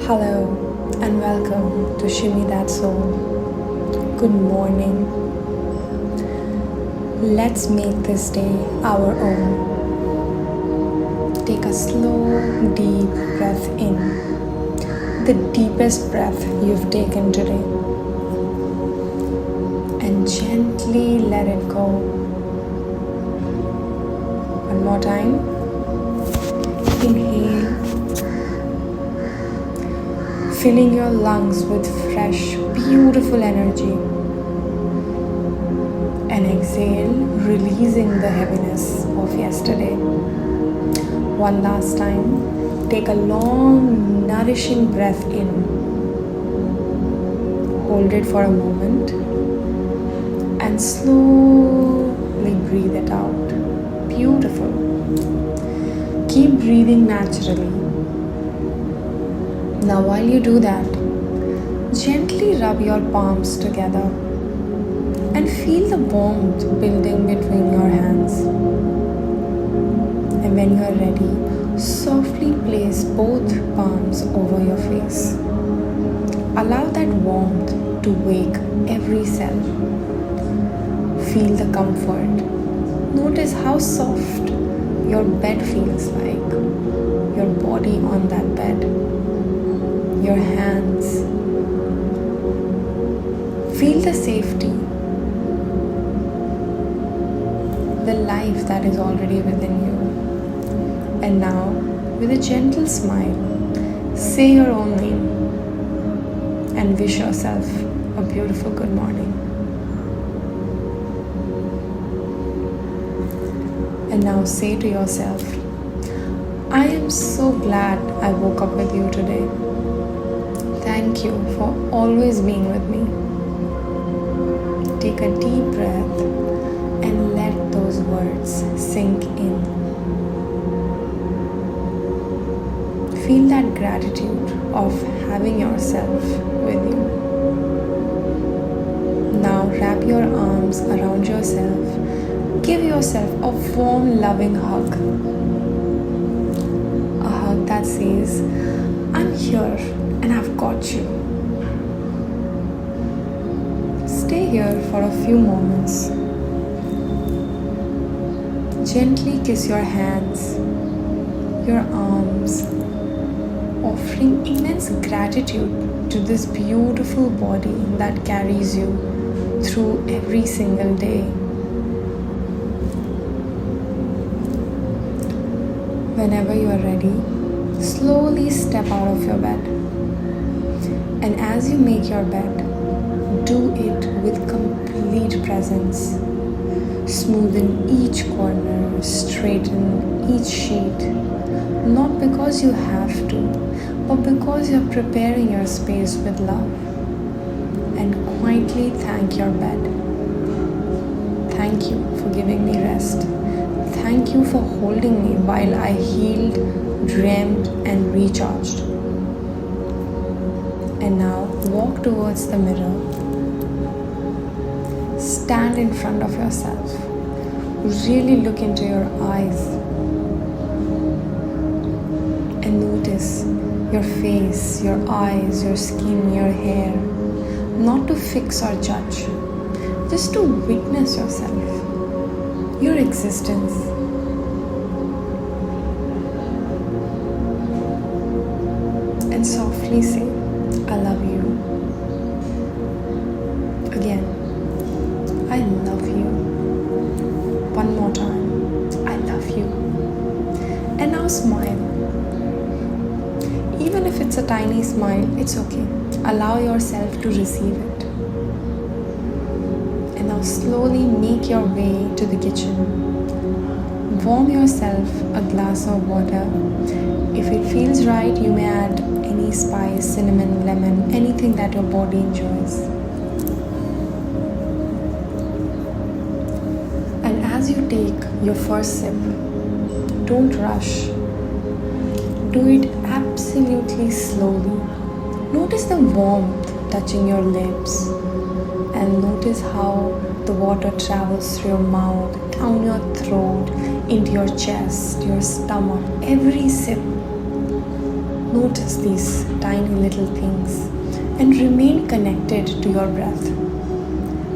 Hello and welcome to Shimmy That Soul. Good morning. Let's make this day our own. Take a slow, deep breath in, the deepest breath you've taken today, and gently let it go. One more time. Inhale, filling your lungs with fresh, beautiful energy. And exhale, releasing the heaviness of yesterday. One last time, take a long, nourishing breath in. Hold it for a moment and slowly breathe it out. Beautiful. Keep breathing naturally. Now while you do that, gently rub your palms together and feel the warmth building between your hands. And when you are ready, softly place both palms over your face. Allow that warmth to wake every cell. Feel the comfort. Notice how soft your bed feels like, your body on that bed, your hands. Feel the safety, the life that is already within you. And now, with a gentle smile, say your own name and wish yourself a beautiful good morning. And now say to yourself, I am so glad I woke up with you today. Thank you for always being with me. Take a deep breath and let those words sink in. Feel that gratitude of having yourself with you. Now wrap your arms around yourself. Give yourself a warm, loving hug. A hug that says, I'm here and I've got you. Stay here for a few moments. Gently kiss your hands, your arms, offering immense gratitude to this beautiful body that carries you through every single day. Whenever you are ready, slowly step out of your bed. And as you make your bed, do it with complete presence. Smoothen each corner, straighten each sheet. Not because you have to, but because you're preparing your space with love. And quietly thank your bed. Thank you for giving me rest. Thank you for holding me while I healed, dreamed, and recharged. And now walk towards the mirror. Stand in front of yourself. Really look into your eyes. And notice your face, your eyes, your skin, your hair. Not to fix or judge, just to witness yourself, your existence. And softly say, I love you. Again, I love you. One more time, I love you. And now smile. Even if it's a tiny smile, it's okay. Allow yourself to receive it. And now slowly make your way to the kitchen. Warm yourself a glass of water. If it feels right, you may add any spice, cinnamon, lemon, anything that your body enjoys. And as you take your first sip, don't rush. Do it absolutely slowly. Notice the warmth touching your lips and notice how the water travels through your mouth, down your throat, into your chest, your stomach, every sip. Notice these tiny little things and remain connected to your breath.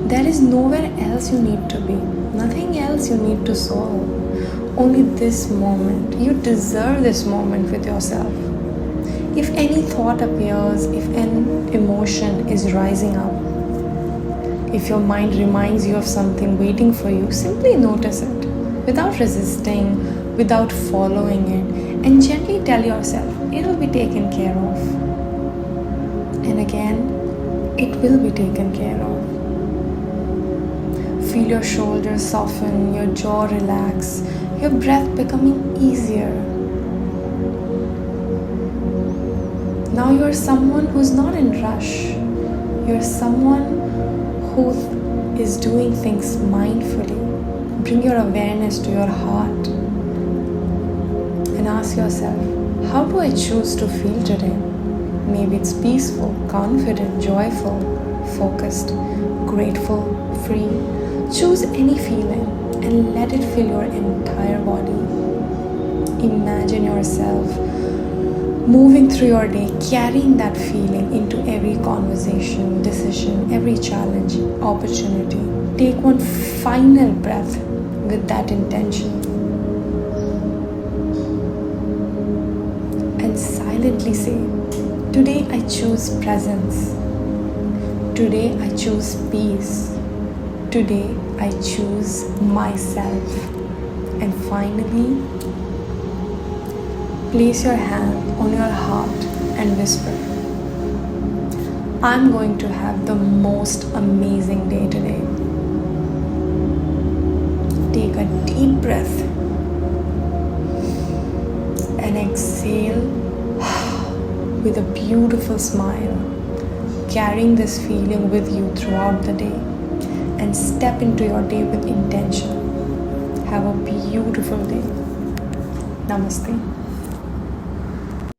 There is nowhere else you need to be, nothing else you need to solve. Only this moment. You deserve this moment with yourself. If any thought appears, if an emotion is rising up, if your mind reminds you of something waiting for you, simply notice it without resisting, without following it, and gently tell yourself it will be taken care of. And again, it will be taken care of. Feel your shoulders soften, your jaw relax, your breath becoming easier. Now you are someone who's not in rush. You're someone who is doing things mindfully. Bring your awareness to your heart and ask yourself, how do I choose to feel today? Maybe it's peaceful, confident, joyful, focused, grateful, free. Choose any feeling and let it fill your entire body. Imagine yourself moving through your day, carrying that feeling into every conversation, decision, every challenge, opportunity. Take one final breath with that intention and silently say, today I choose presence. Today I choose peace. Today I choose myself. And finally, place your hand on your heart and whisper, I'm going to have the most amazing day today. Take a deep breath and exhale with a beautiful smile, carrying this feeling with you throughout the day, and step into your day with intention. Have a beautiful day. Namaste.